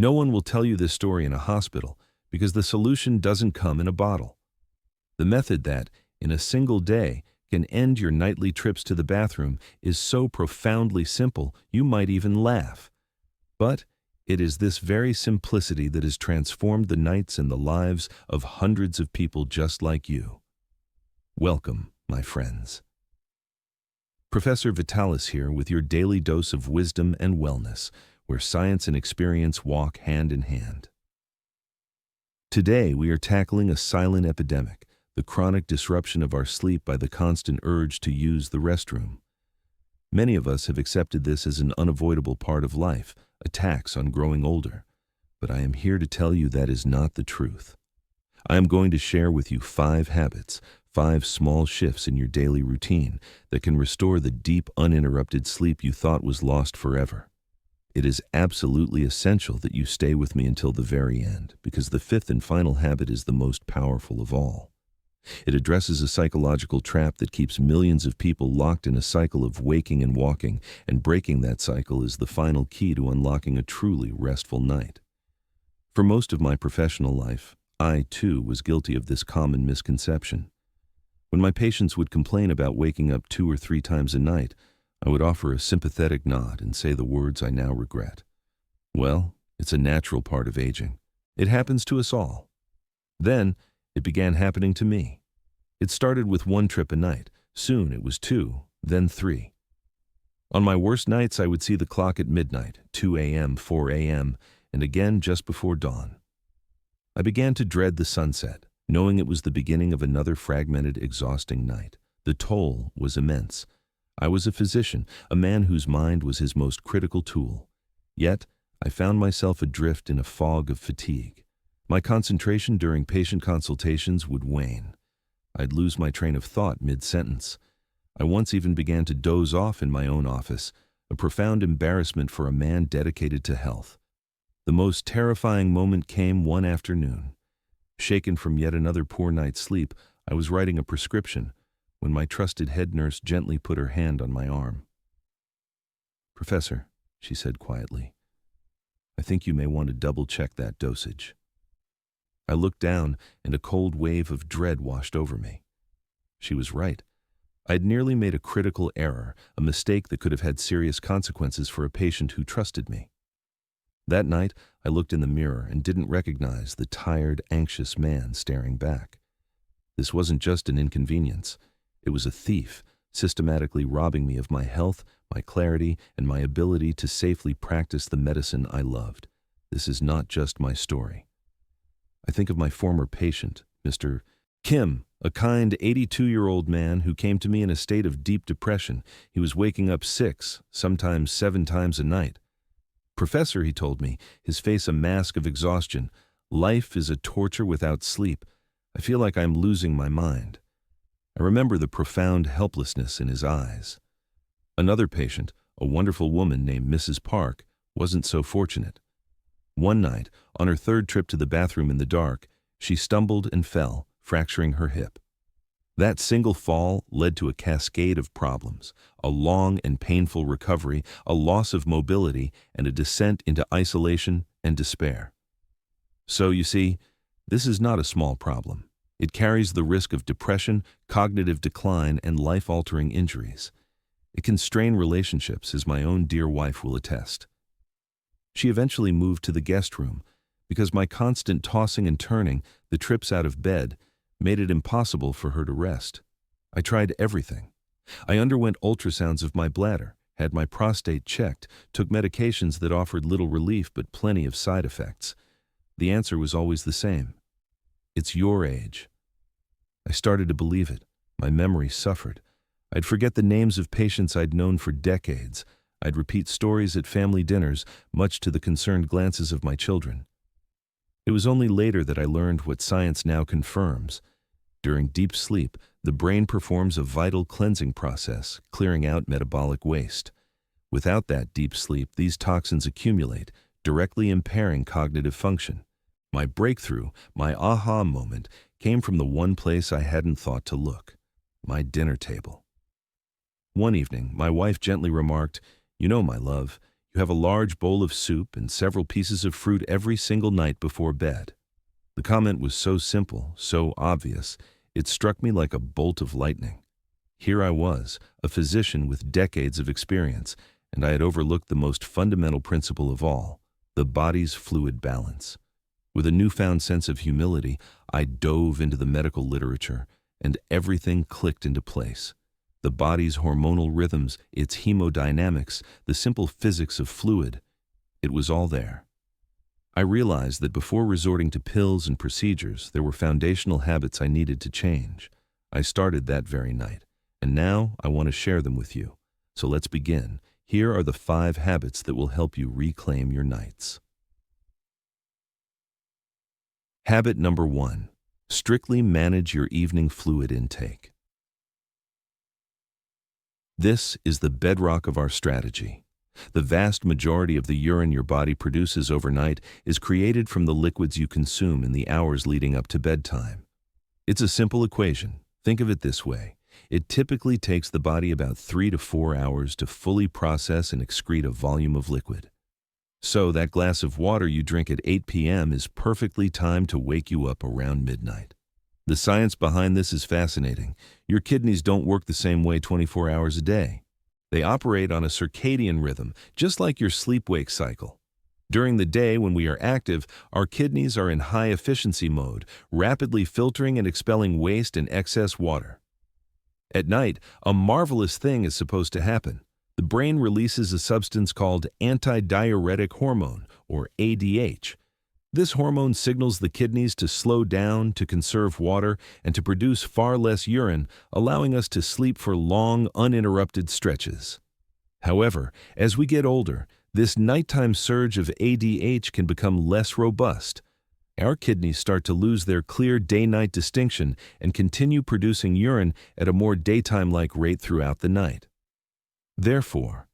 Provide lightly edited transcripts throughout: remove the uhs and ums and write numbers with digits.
No one will tell you this story in a hospital because the solution doesn't come in a bottle. The method that, in a single day, can end your nightly trips to the bathroom is so profoundly simple you might even laugh. But it is this very simplicity that has transformed the nights and the lives of hundreds of people just like you. Welcome, my friends. Professor Vitalis here with your daily dose of wisdom and wellness, where science and experience walk hand in hand. Today we are tackling a silent epidemic, the chronic disruption of our sleep by the constant urge to use the restroom. Many of us have accepted this as an unavoidable part of life, a tax on growing older. But I am here to tell you that is not the truth. I am going to share with you 5 habits, 5 small shifts in your daily routine that can restore the deep, uninterrupted sleep you thought was lost forever. It is absolutely essential that you stay with me until the very end, because the 5th and final habit is the most powerful of all. It addresses a psychological trap that keeps millions of people locked in a cycle of waking and walking, and breaking that cycle is the final key to unlocking a truly restful night. For most of my professional life, I, too, was guilty of this common misconception. When my patients would complain about waking up 2 or 3 times a night, I would offer a sympathetic nod and say the words I now regret. Well, it's a natural part of aging. It happens to us all. Then, it began happening to me. It started with 1 trip a night. Soon it was 2, then 3. On my worst nights, I would see the clock at midnight, 2 a.m., 4 a.m., and again just before dawn. I began to dread the sunset, knowing it was the beginning of another fragmented, exhausting night. The toll was immense. I was a physician, a man whose mind was his most critical tool. Yet, I found myself adrift in a fog of fatigue. My concentration during patient consultations would wane. I'd lose my train of thought mid-sentence. I once even began to doze off in my own office, a profound embarrassment for a man dedicated to health. The most terrifying moment came one afternoon. Shaken from yet another poor night's sleep, I was writing a prescription when my trusted head nurse gently put her hand on my arm. "Professor," she said quietly, "I think you may want to double-check that dosage." I looked down, and a cold wave of dread washed over me. She was right. I had nearly made a critical error, a mistake that could have had serious consequences for a patient who trusted me. That night, I looked in the mirror and didn't recognize the tired, anxious man staring back. This wasn't just an inconvenience. It was a thief, systematically robbing me of my health, my clarity, and my ability to safely practice the medicine I loved. This is not just my story. I think of my former patient, Mr. Kim, a kind 82-year-old man who came to me in a state of deep depression. He was waking up 6, sometimes 7 times a night. "Professor," he told me, his face a mask of exhaustion, "life is a torture without sleep. I feel like I'm losing my mind." I remember the profound helplessness in his eyes. Another patient, a wonderful woman named Mrs. Park, wasn't so fortunate. One night, on her 3rd trip to the bathroom in the dark, she stumbled and fell, fracturing her hip. That single fall led to a cascade of problems, a long and painful recovery, a loss of mobility, and a descent into isolation and despair. So, you see, this is not a small problem. It carries the risk of depression, cognitive decline, and life-altering injuries. It can strain relationships, as my own dear wife will attest. She eventually moved to the guest room because my constant tossing and turning, the trips out of bed, made it impossible for her to rest. I tried everything. I underwent ultrasounds of my bladder, had my prostate checked, took medications that offered little relief but plenty of side effects. The answer was always the same. "It's your age." I started to believe it. My memory suffered. I'd forget the names of patients I'd known for decades. I'd repeat stories at family dinners, much to the concerned glances of my children. It was only later that I learned what science now confirms. During deep sleep, the brain performs a vital cleansing process, clearing out metabolic waste. Without that deep sleep, these toxins accumulate, directly impairing cognitive function. My breakthrough, my aha moment, came from the one place I hadn't thought to look: my dinner table. One evening, my wife gently remarked, "You know, my love, You have a large bowl of soup and several pieces of fruit every single night before bed. The comment was so simple, so obvious, it struck me like a bolt of lightning. Here I was, a physician with decades of experience, and I had overlooked the most fundamental principle of all, the body's fluid balance. With a newfound sense of humility, I dove into the medical literature, and everything clicked into place. The body's hormonal rhythms, its hemodynamics, the simple physics of fluid, it was all there. I realized that before resorting to pills and procedures, there were foundational habits I needed to change. I started that very night, and now I want to share them with you. So let's begin. Here are the 5 habits that will help you reclaim your nights. Habit number 1. Strictly manage your evening fluid intake. This is the bedrock of our strategy. The vast majority of the urine your body produces overnight is created from the liquids you consume in the hours leading up to bedtime. It's a simple equation. Think of it this way. It typically takes the body about 3 to 4 hours to fully process and excrete a volume of liquid. So that glass of water you drink at 8 p.m. is perfectly timed to wake you up around midnight. The science behind this is fascinating. Your kidneys don't work the same way 24 hours a day. They operate on a circadian rhythm, just like your sleep-wake cycle. During the day, when we are active, our kidneys are in high-efficiency mode, rapidly filtering and expelling waste and excess water. At night, a marvelous thing is supposed to happen. The brain releases a substance called anti-diuretic hormone, or ADH. This hormone signals the kidneys to slow down, to conserve water, and to produce far less urine, allowing us to sleep for long, uninterrupted stretches. However, as we get older, this nighttime surge of ADH can become less robust. Our kidneys start to lose their clear day-night distinction and continue producing urine at a more daytime-like rate throughout the night. Therefore,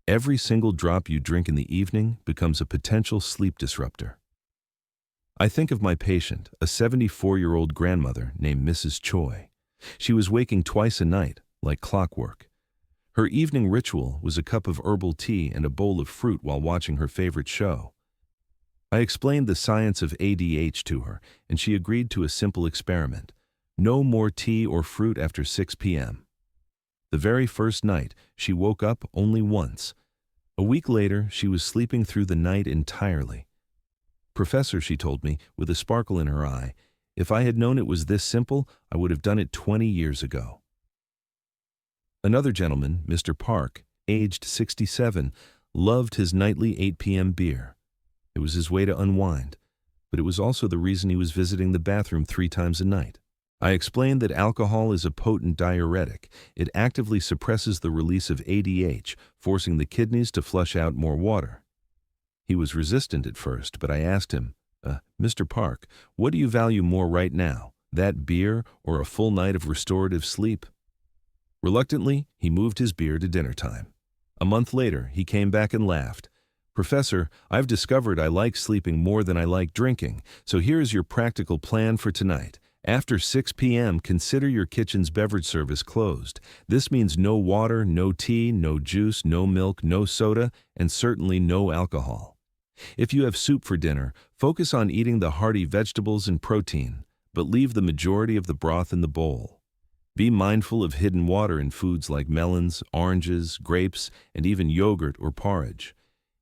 every single drop you drink in the evening becomes a potential sleep disruptor. I think of my patient, a 74-year-old grandmother named Mrs. Choi. She was waking twice a night, like clockwork. Her evening ritual was a cup of herbal tea and a bowl of fruit while watching her favorite show. I explained the science of ADH to her, and she agreed to a simple experiment. No more tea or fruit after 6 p.m. The very first night, she woke up only once. A week later, she was sleeping through the night entirely. "Professor," she told me, with a sparkle in her eye, "if I had known it was this simple, I would have done it 20 years ago." Another gentleman, Mr. Park, aged 67, loved his nightly 8 p.m. beer. It was his way to unwind, but it was also the reason he was visiting the bathroom 3 times a night. I explained that alcohol is a potent diuretic. It actively suppresses the release of ADH, forcing the kidneys to flush out more water. He was resistant at first, but I asked him, "Mr. Park, what do you value more right now, that beer or a full night of restorative sleep?" Reluctantly, he moved his beer to dinner time. A month later, he came back and laughed. "Professor, I've discovered I like sleeping more than I like drinking, so here's your practical plan for tonight. After 6 p.m., consider your kitchen's beverage service closed. This means no water, no tea, no juice, no milk, no soda, and certainly no alcohol. If you have soup for dinner, focus on eating the hearty vegetables and protein, but leave the majority of the broth in the bowl. Be mindful of hidden water in foods like melons, oranges, grapes, and even yogurt or porridge.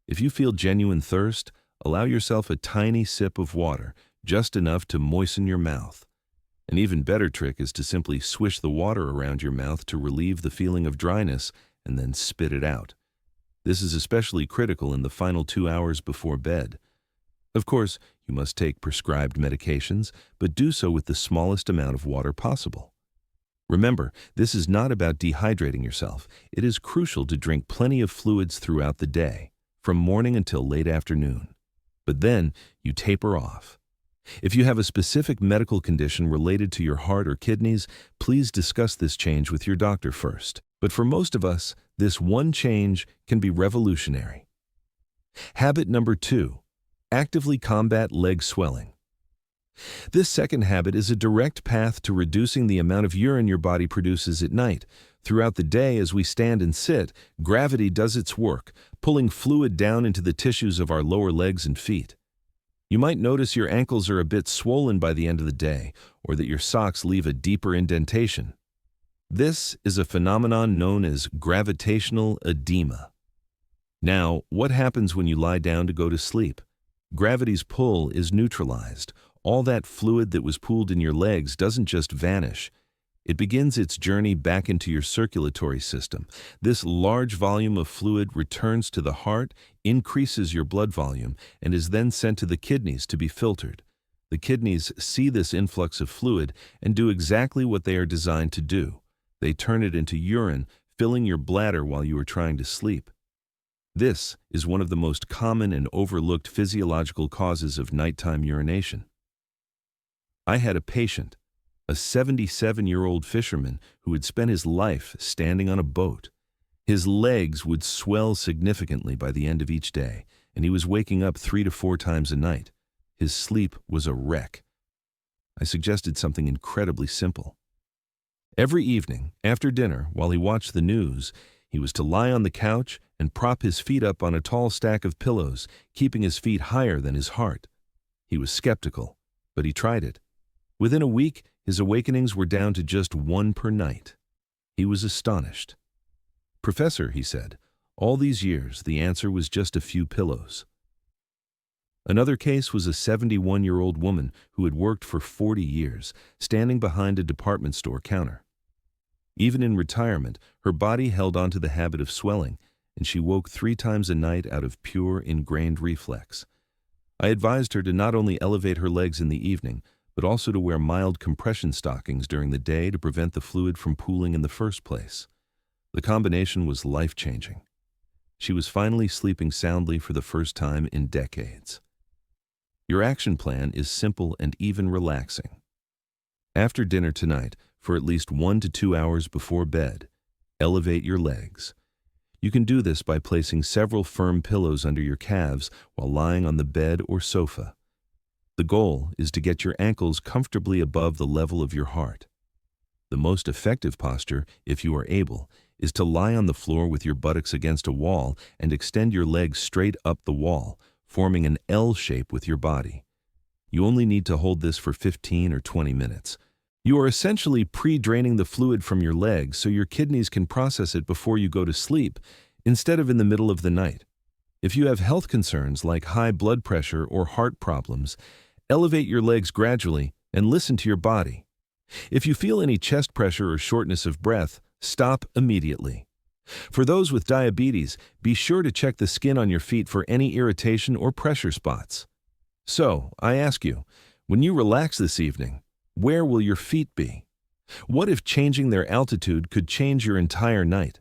If you feel genuine thirst, allow yourself a tiny sip of water, just enough to moisten your mouth. An even better trick is to simply swish the water around your mouth to relieve the feeling of dryness and then spit it out. This is especially critical in the final 2 hours before bed. Of course, you must take prescribed medications, but do so with the smallest amount of water possible. Remember, this is not about dehydrating yourself. It is crucial to drink plenty of fluids throughout the day, from morning until late afternoon. But then, you taper off. If you have a specific medical condition related to your heart or kidneys, please discuss this change with your doctor first. But for most of us, this one change can be revolutionary. Habit number 2, actively combat leg swelling. This second habit is a direct path to reducing the amount of urine your body produces at night. Throughout the day, as we stand and sit, gravity does its work, pulling fluid down into the tissues of our lower legs and feet. You might notice your ankles are a bit swollen by the end of the day, or that your socks leave a deeper indentation. This is a phenomenon known as gravitational edema. Now, what happens when you lie down to go to sleep? Gravity's pull is neutralized. All that fluid that was pooled in your legs doesn't just vanish. It begins its journey back into your circulatory system. This large volume of fluid returns to the heart, increases your blood volume, and is then sent to the kidneys to be filtered. The kidneys see this influx of fluid and do exactly what they are designed to do. They turn it into urine, filling your bladder while you are trying to sleep. This is one of the most common and overlooked physiological causes of nighttime urination. I had a patient, a 77-year-old fisherman who had spent his life standing on a boat. His legs would swell significantly by the end of each day, and he was waking up 3 to 4 times a night. His sleep was a wreck. I suggested something incredibly simple. Every evening, after dinner, while he watched the news, he was to lie on the couch and prop his feet up on a tall stack of pillows, keeping his feet higher than his heart. He was skeptical, but he tried it. Within a week, his awakenings were down to just 1 per night. He was astonished. "Professor," he said, "all these years, the answer was just a few pillows." Another case was a 71-year-old woman who had worked for 40 years, standing behind a department store counter. Even in retirement, her body held on to the habit of swelling, and she woke 3 times a night out of pure ingrained reflex. I advised her to not only elevate her legs in the evening, but also to wear mild compression stockings during the day to prevent the fluid from pooling in the first place. The combination was life-changing. She was finally sleeping soundly for the first time in decades. Your action plan is simple and even relaxing. After dinner tonight, for at least 1 to 2 hours before bed, elevate your legs. You can do this by placing several firm pillows under your calves while lying on the bed or sofa. The goal is to get your ankles comfortably above the level of your heart. The most effective posture, if you are able, is to lie on the floor with your buttocks against a wall and extend your legs straight up the wall, forming an L shape with your body. You only need to hold this for 15 or 20 minutes. You are essentially pre-draining the fluid from your legs so your kidneys can process it before you go to sleep, instead of in the middle of the night. If you have health concerns like high blood pressure or heart problems, elevate your legs gradually and listen to your body. If you feel any chest pressure or shortness of breath, stop immediately. For those with diabetes, be sure to check the skin on your feet for any irritation or pressure spots. So, I ask you, when you relax this evening, where will your feet be? What if changing their altitude could change your entire night?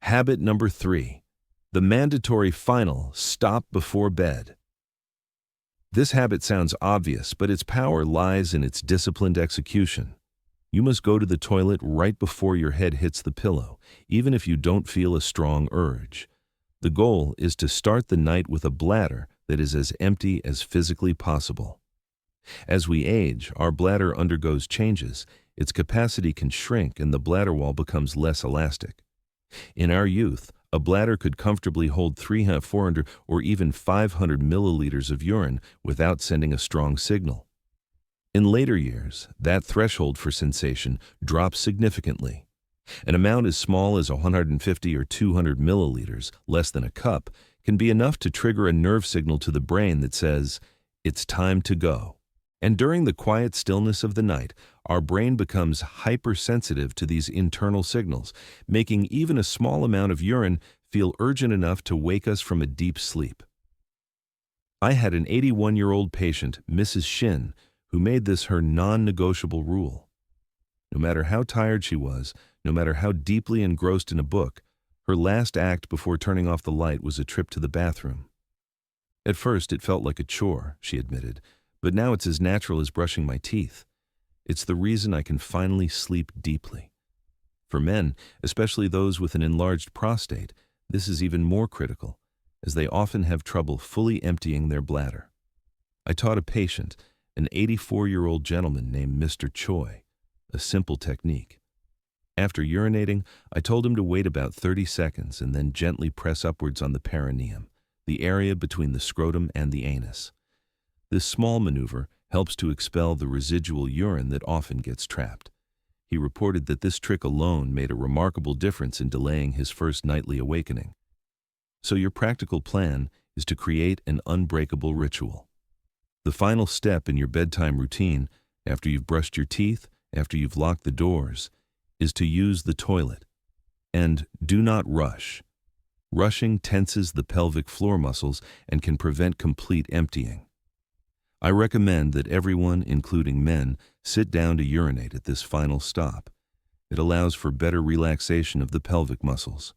Habit number 3, the mandatory final stop before bed. This habit sounds obvious, but its power lies in its disciplined execution. You must go to the toilet right before your head hits the pillow, even if you don't feel a strong urge. The goal is to start the night with a bladder that is as empty as physically possible. As we age, our bladder undergoes changes. Its capacity can shrink and the bladder wall becomes less elastic. In our youth, a bladder could comfortably hold 300, 400, or even 500 milliliters of urine without sending a strong signal. In later years, that threshold for sensation drops significantly. An amount as small as 150 or 200 milliliters, less than a cup, can be enough to trigger a nerve signal to the brain that says, "It's time to go." And during the quiet stillness of the night, our brain becomes hypersensitive to these internal signals, making even a small amount of urine feel urgent enough to wake us from a deep sleep. I had an 81-year-old patient, Mrs. Shin, who made this her non-negotiable rule. No matter how tired she was, no matter how deeply engrossed in a book, her last act before turning off the light was a trip to the bathroom. At first, it felt like a chore, she admitted, but now it's as natural as brushing my teeth. It's the reason I can finally sleep deeply. For men, especially those with an enlarged prostate, this is even more critical, as they often have trouble fully emptying their bladder. I taught a patient, an 84-year-old gentleman named Mr. Choi, a simple technique. After urinating, I told him to wait about 30 seconds and then gently press upwards on the perineum, the area between the scrotum and the anus. This small maneuver helps to expel the residual urine that often gets trapped. He reported that this trick alone made a remarkable difference in delaying his first nightly awakening. So your practical plan is to create an unbreakable ritual. The final step in your bedtime routine, after you've brushed your teeth, after you've locked the doors, is to use the toilet. And do not rush. Rushing tenses the pelvic floor muscles and can prevent complete emptying. I recommend that everyone, including men, sit down to urinate at this final stop. It allows for better relaxation of the pelvic muscles.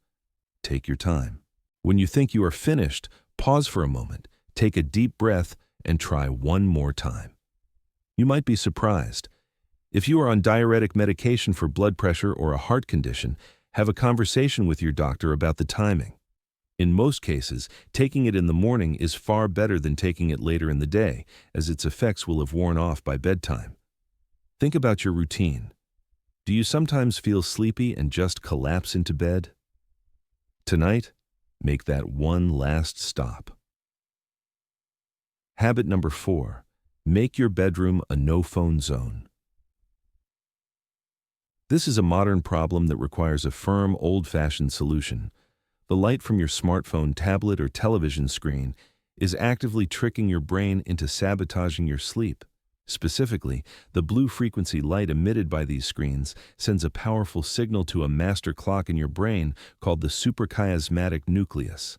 Take your time. When you think you are finished, pause for a moment, take a deep breath, and try one more time. You might be surprised. If you are on diuretic medication for blood pressure or a heart condition, have a conversation with your doctor about the timing. In most cases, taking it in the morning is far better than taking it later in the day, as its effects will have worn off by bedtime. Think about your routine. Do you sometimes feel sleepy and just collapse into bed? Tonight, make that one last stop. Habit number 4. Make your bedroom a no-phone zone. This is a modern problem that requires a firm, old-fashioned solution. The light from your smartphone, tablet, or television screen is actively tricking your brain into sabotaging your sleep. Specifically, the blue frequency light emitted by these screens sends a powerful signal to a master clock in your brain called the suprachiasmatic nucleus.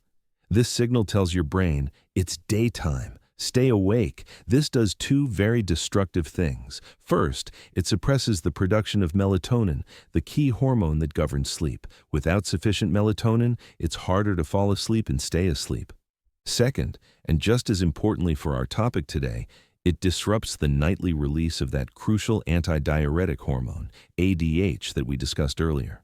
This signal tells your brain, it's daytime. Stay awake. This does two very destructive things. First, it suppresses the production of melatonin, the key hormone that governs sleep. Without sufficient melatonin, it's harder to fall asleep and stay asleep. Second, and just as importantly for our topic today, it disrupts the nightly release of that crucial antidiuretic hormone, ADH, that we discussed earlier.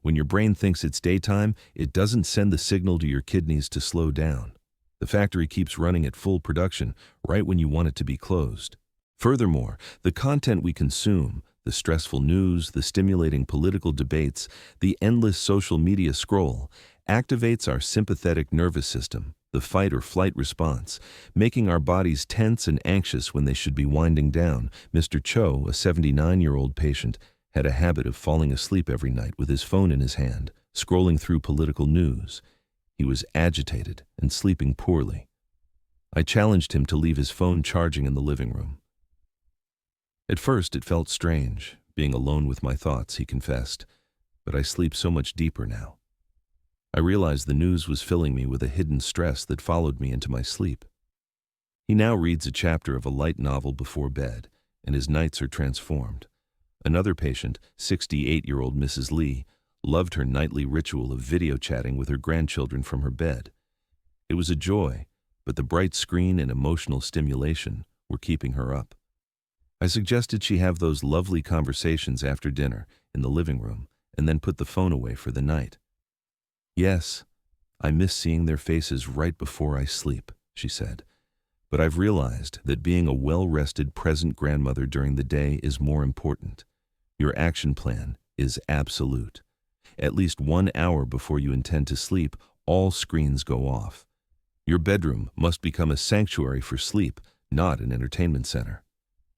When your brain thinks it's daytime, it doesn't send the signal to your kidneys to slow down. The factory keeps running at full production right when you want it to be closed. Furthermore, the content we consume, the stressful news, the stimulating political debates, the endless social media scroll, activates our sympathetic nervous system, the fight or flight response, making our bodies tense and anxious when they should be winding down. Mr. Cho, a 79-year-old patient, had a habit of falling asleep every night with his phone in his hand, scrolling through political news. He was agitated and sleeping poorly. I challenged him to leave his phone charging in the living room. At first, it felt strange, being alone with my thoughts, he confessed, but I sleep so much deeper now. I realized the news was filling me with a hidden stress that followed me into my sleep. He now reads a chapter of a light novel before bed, and his nights are transformed. Another patient, 68-year-old Mrs. Lee, loved her nightly ritual of video chatting with her grandchildren from her bed. It was a joy, but the bright screen and emotional stimulation were keeping her up. I suggested she have those lovely conversations after dinner in the living room and then put the phone away for the night. Yes, I miss seeing their faces right before I sleep, she said, but I've realized that being a well-rested present grandmother during the day is more important. Your action plan is absolute. At least 1 hour before you intend to sleep, all screens go off. Your bedroom must become a sanctuary for sleep, not an entertainment center.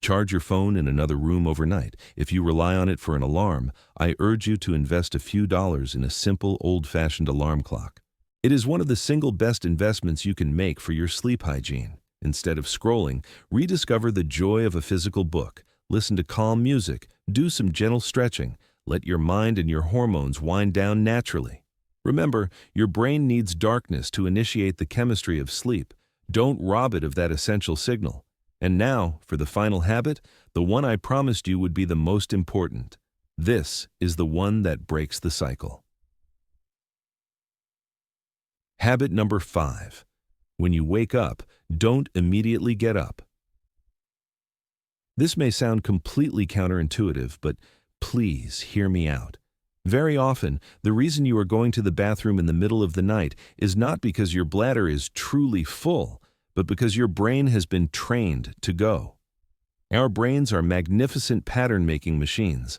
Charge your phone in another room overnight. If you rely on it for an alarm, I urge you to invest a few dollars in a simple, old-fashioned alarm clock. It is one of the single best investments you can make for your sleep hygiene. Instead of scrolling, rediscover the joy of a physical book. Listen to calm music. Do some gentle stretching. Let your mind and your hormones wind down naturally. Remember, your brain needs darkness to initiate the chemistry of sleep. Don't rob it of that essential signal. And now, for the final habit, the one I promised you would be the most important. This is the one that breaks the cycle. Habit number 5. When you wake up, don't immediately get up. This may sound completely counterintuitive, but please hear me out. Very often, the reason you are going to the bathroom in the middle of the night is not because your bladder is truly full, but because your brain has been trained to go. Our brains are magnificent pattern-making machines.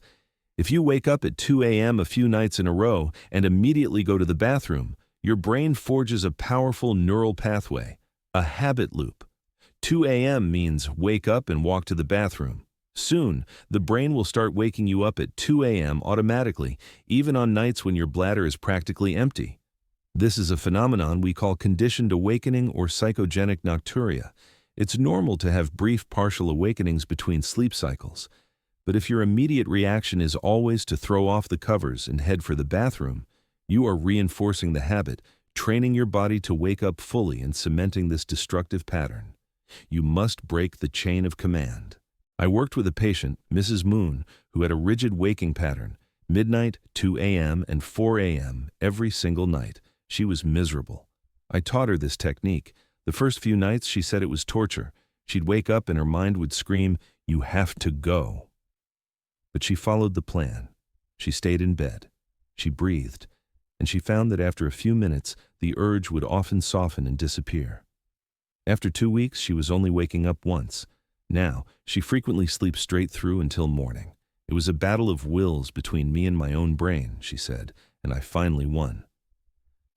If you wake up at 2 a.m. a few nights in a row and immediately go to the bathroom, your brain forges a powerful neural pathway, a habit loop. 2 a.m. means wake up and walk to the bathroom. Soon, the brain will start waking you up at 2 a.m. automatically, even on nights when your bladder is practically empty. This is a phenomenon we call conditioned awakening or psychogenic nocturia. It's normal to have brief partial awakenings between sleep cycles. But if your immediate reaction is always to throw off the covers and head for the bathroom, you are reinforcing the habit, training your body to wake up fully and cementing this destructive pattern. You must break the chain of command. I worked with a patient, Mrs. Moon, who had a rigid waking pattern, midnight, 2 a.m., and 4 a.m. every single night. She was miserable. I taught her this technique. The first few nights she said it was torture. She'd wake up and her mind would scream, "You have to go." But she followed the plan. She stayed in bed. She breathed. And she found that after a few minutes, the urge would often soften and disappear. After 2 weeks, she was only waking up once. Now, she frequently sleeps straight through until morning. It was a battle of wills between me and my own brain, she said, and I finally won.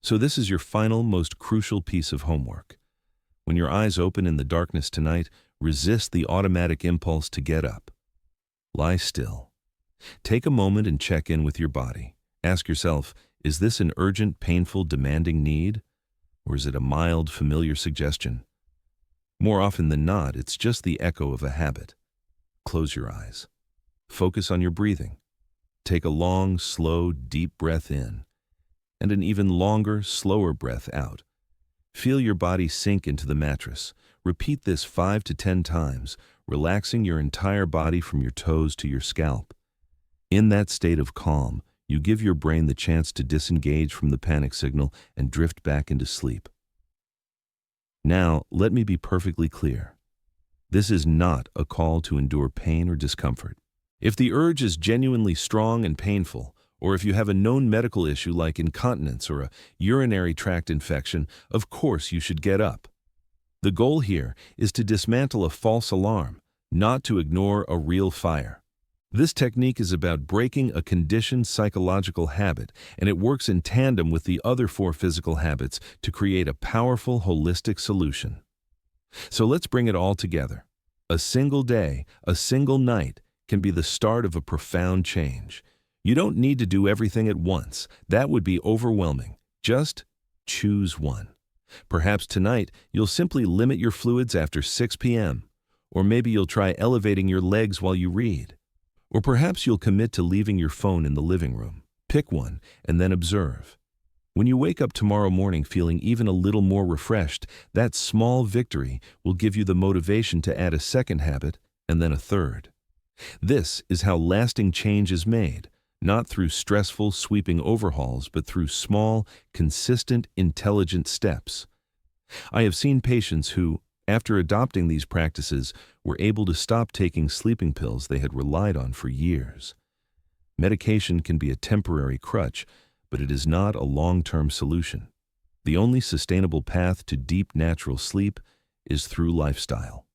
So this is your final, most crucial piece of homework. When your eyes open in the darkness tonight, resist the automatic impulse to get up. Lie still. Take a moment and check in with your body. Ask yourself, is this an urgent, painful, demanding need? Or is it a mild, familiar suggestion? More often than not, it's just the echo of a habit. Close your eyes. Focus on your breathing. Take a long, slow, deep breath in, and an even longer, slower breath out. Feel your body sink into the mattress. Repeat this 5 to 10 times, relaxing your entire body from your toes to your scalp. In that state of calm, you give your brain the chance to disengage from the panic signal and drift back into sleep. Now, let me be perfectly clear. This is not a call to endure pain or discomfort. If the urge is genuinely strong and painful, or if you have a known medical issue like incontinence or a urinary tract infection, of course you should get up. The goal here is to dismantle a false alarm, not to ignore a real fire. This technique is about breaking a conditioned psychological habit, and it works in tandem with the other 4 physical habits to create a powerful, holistic solution. So let's bring it all together. A single day, a single night, can be the start of a profound change. You don't need to do everything at once. That would be overwhelming. Just choose one. Perhaps tonight, you'll simply limit your fluids after 6 p.m., or maybe you'll try elevating your legs while you read. Or perhaps you'll commit to leaving your phone in the living room. Pick one and then observe. When you wake up tomorrow morning feeling even a little more refreshed, that small victory will give you the motivation to add a second habit and then a third. This is how lasting change is made, not through stressful, sweeping overhauls, but through small, consistent, intelligent steps. I have seen patients who, after adopting these practices, were able to stop taking sleeping pills they had relied on for years. Medication can be a temporary crutch, but it is not a long-term solution. The only sustainable path to deep natural sleep is through lifestyle.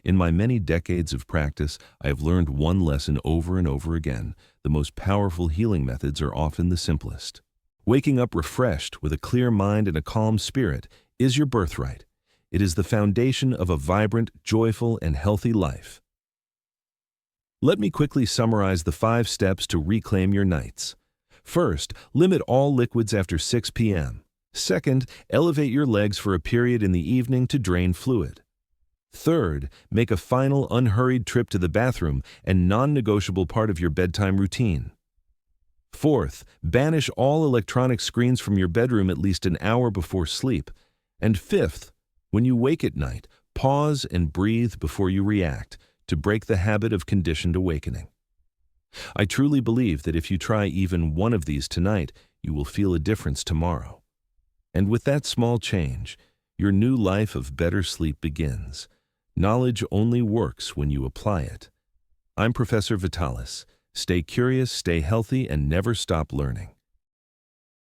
In my many decades of practice, I have learned one lesson over and over again. The most powerful healing methods are often the simplest. Waking up refreshed with a clear mind and a calm spirit is your birthright. It is the foundation of a vibrant, joyful, and healthy life. Let me quickly summarize the 5 steps to reclaim your nights. First, limit all liquids after 6 p.m. Second, elevate your legs for a period in the evening to drain fluid. Third, make a final unhurried trip to the bathroom and non-negotiable part of your bedtime routine. Fourth, banish all electronic screens from your bedroom at least an hour before sleep. And fifth, when you wake at night, pause and breathe before you react to break the habit of conditioned awakening. I truly believe that if you try even one of these tonight, you will feel a difference tomorrow. And with that small change, your new life of better sleep begins. Knowledge only works when you apply it. I'm Professor Vitalis. Stay curious, stay healthy, and never stop learning.